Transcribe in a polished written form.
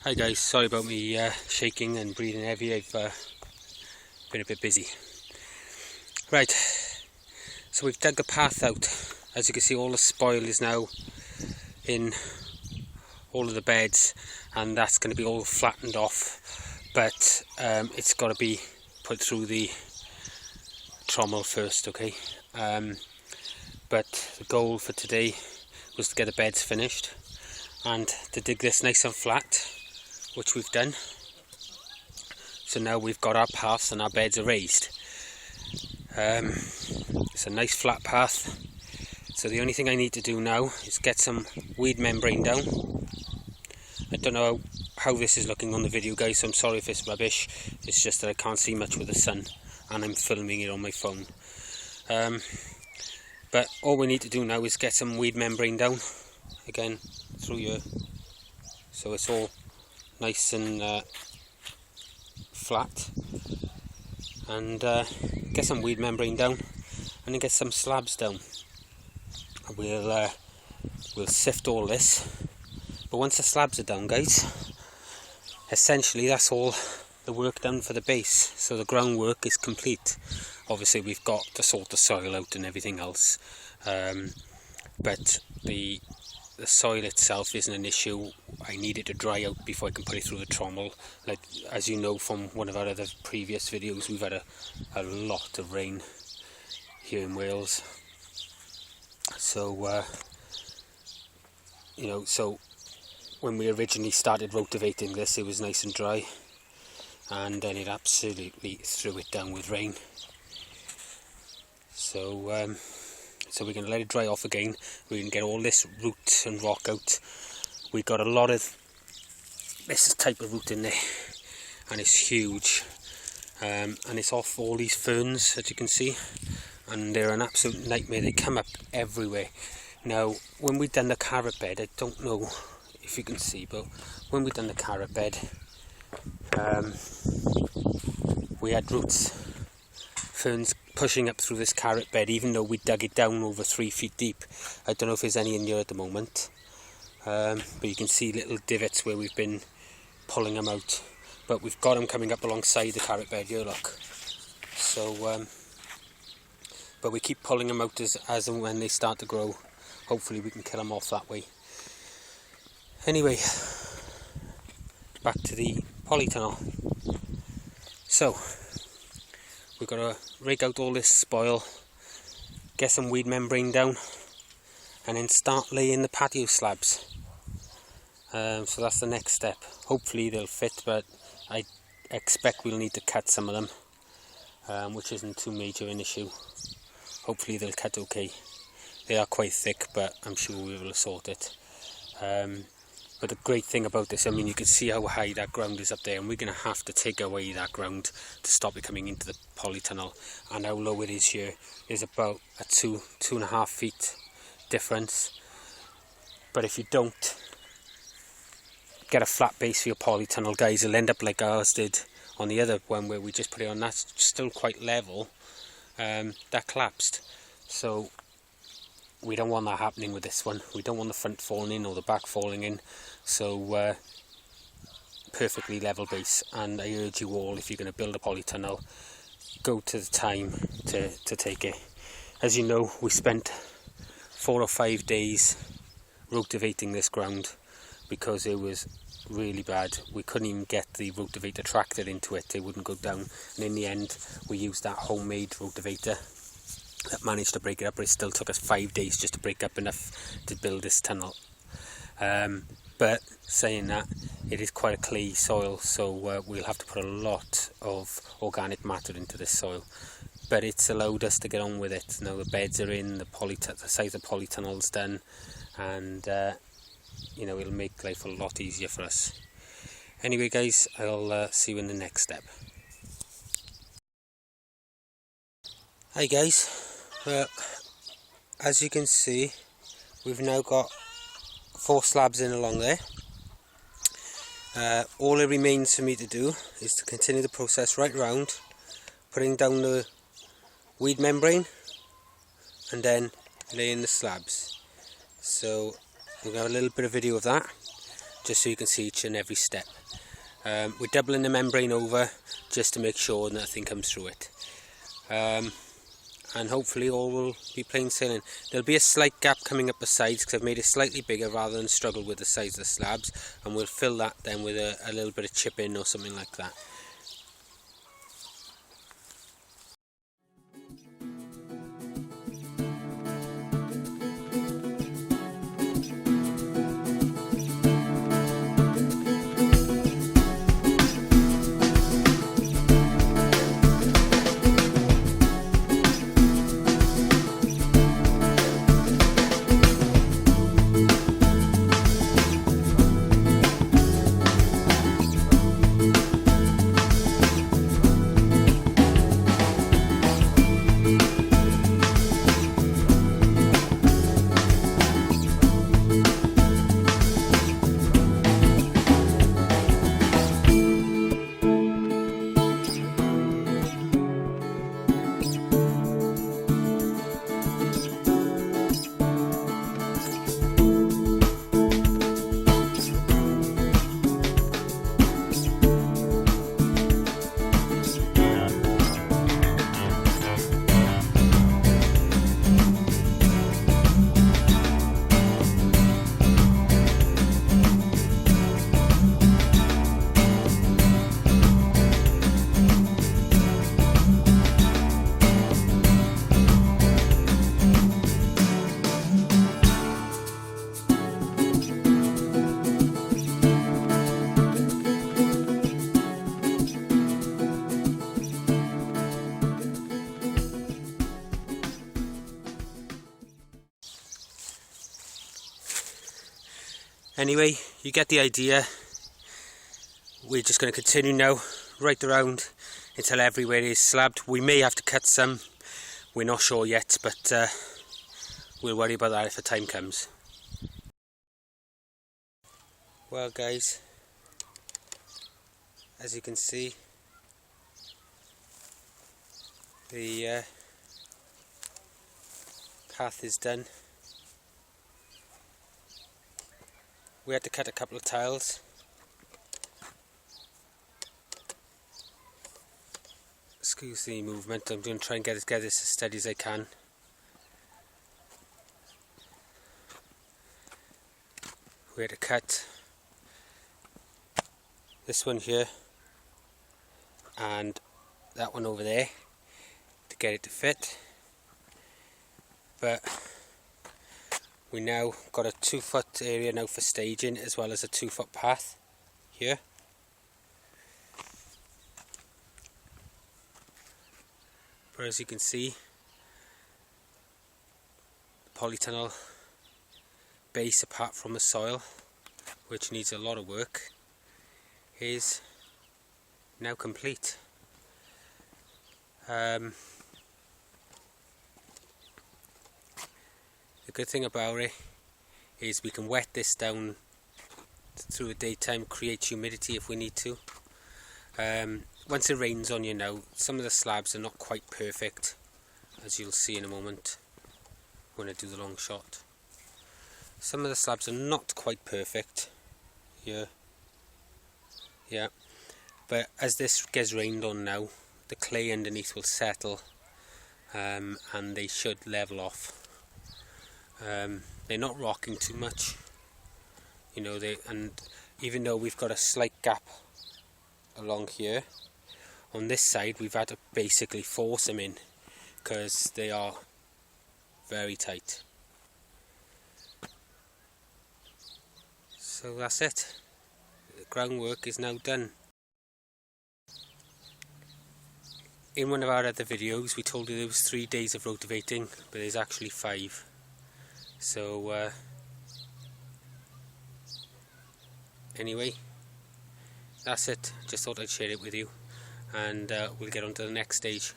Hi guys, sorry about me shaking and breathing heavy. I've been a bit busy. Right, so we've dug the path out. As you can see, all the spoil is now in all of the beds, and that's going to be all flattened off, but it's got to be put through the trommel first, okay? But the goal for today was to get the beds finished and to dig this nice and flat, which we've done. So now we've got our paths and our beds are raised. It's a nice flat path. So the only thing I need to do now is get some weed membrane down. I don't know how this is looking on the video, guys, so I'm sorry if it's rubbish. It's just that I can't see much with the sun and I'm filming it on my phone. But all we need to do now is get some weed membrane down again through here, so it's all nice and flat, and get some weed membrane down and then get some slabs down. We'll sift all this, but once the slabs are down, guys, essentially that's all the work done for the base. So the groundwork is complete. Obviously we've got to sort the soil out and everything else, but the soil itself isn't an issue. I need it to dry out before I can put it through the trommel. Like, as you know from one of our other previous videos, we've had a lot of rain here in Wales. So so when we originally started rotavating this, it was nice and dry, and then it absolutely threw it down with rain. So we're going to let it dry off again. We can get all this root and rock out. We got a lot of this type of root in there, and it's huge, and it's off all these ferns, as you can see, and they're an absolute nightmare. They come up everywhere. Now, when we've done the carrot bed, I don't know if you can see, but when we've done the carrot bed, we had roots, ferns pushing up through this carrot bed, even though we dug it down over 3 feet deep. I don't know if there's any in here at the moment, but you can see little divots where we've been pulling them out. But we've got them coming up alongside the carrot bed here, look. So, but we keep pulling them out as and when they start to grow. Hopefully we can kill them off that way. Anyway, back to the polytunnel. So, we've got to rake out all this spoil, get some weed membrane down, and then start laying the patio slabs. So that's the next step. Hopefully they'll fit, but I expect we'll need to cut some of them, which isn't too major an issue. Hopefully they'll cut okay. They are quite thick, but I'm sure we will sort it. But the great thing about this, I mean, you can see how high that ground is up there, and we're going to have to take away that ground to stop it coming into the polytunnel. And how low it is here is about a 2.5 feet difference. But if you don't get a flat base for your polytunnel, guys, it'll end up like ours did on the other one, where we just put it on. That's still quite level. That collapsed. So we don't want that happening with this one. We don't want the front falling in or the back falling in. So perfectly level base, and I urge you all, if you're going to build a polytunnel, go to the time to take it. As you know, we spent 4 or 5 days rotavating this ground because it was really bad. We couldn't even get the rotavator tractor into it. It wouldn't go down, and in the end we used that homemade rotavator that managed to break it up, but it still took us 5 days just to break up enough to build this tunnel. But saying that, it is quite a clayey soil, so we'll have to put a lot of organic matter into this soil. But it's allowed us to get on with it. Now the beds are in, the size of the polytunnel's done, and it'll make life a lot easier for us. Anyway, guys, I'll see you in the next step. Hi guys. Well, as you can see, we've now got 4 slabs in along there. All it remains for me to do is to continue the process right round, putting down the weed membrane and then laying the slabs. So we're going to have a little bit of video of that. just so you can see each and every step. We're doubling the membrane over just to make sure nothing comes through it. And hopefully all will be plain sailing. There'll be a slight gap coming up the sides because I've made it slightly bigger rather than struggle with the size of the slabs, and we'll fill that then with a little bit of chip in or something like that. Anyway, you get the idea. We're just going to continue now right around until everywhere is slabbed. We may have to cut some, we're not sure yet, but we'll worry about that if the time comes. Well guys, as you can see, the path is done. We had to cut a couple of tiles. Excuse the movement, I'm going to try and get this as steady as I can. We had to cut this one here and that one over there to get it to fit. But we now got a 2-foot area now for staging, as well as a 2-foot path here. But as you can see, the polytunnel base, apart from the soil, which needs a lot of work, is now complete. The good thing about it is we can wet this down through the daytime, create humidity if we need to. Once it rains on you now, some of the slabs are not quite perfect, as you'll see in a moment when I do the long shot. Some of the slabs are not quite perfect here, yeah, but as this gets rained on now, the clay underneath will settle and they should level off. They're not rocking too much, you know, and even though we've got a slight gap along here, on this side we've had to basically force them in because they are very tight. So that's it, the groundwork is now done. In one of our other videos we told you there was 3 days of rotivating, but there's actually 5. So anyway, that's it. Just thought I'd share it with you, and we'll get on to the next stage.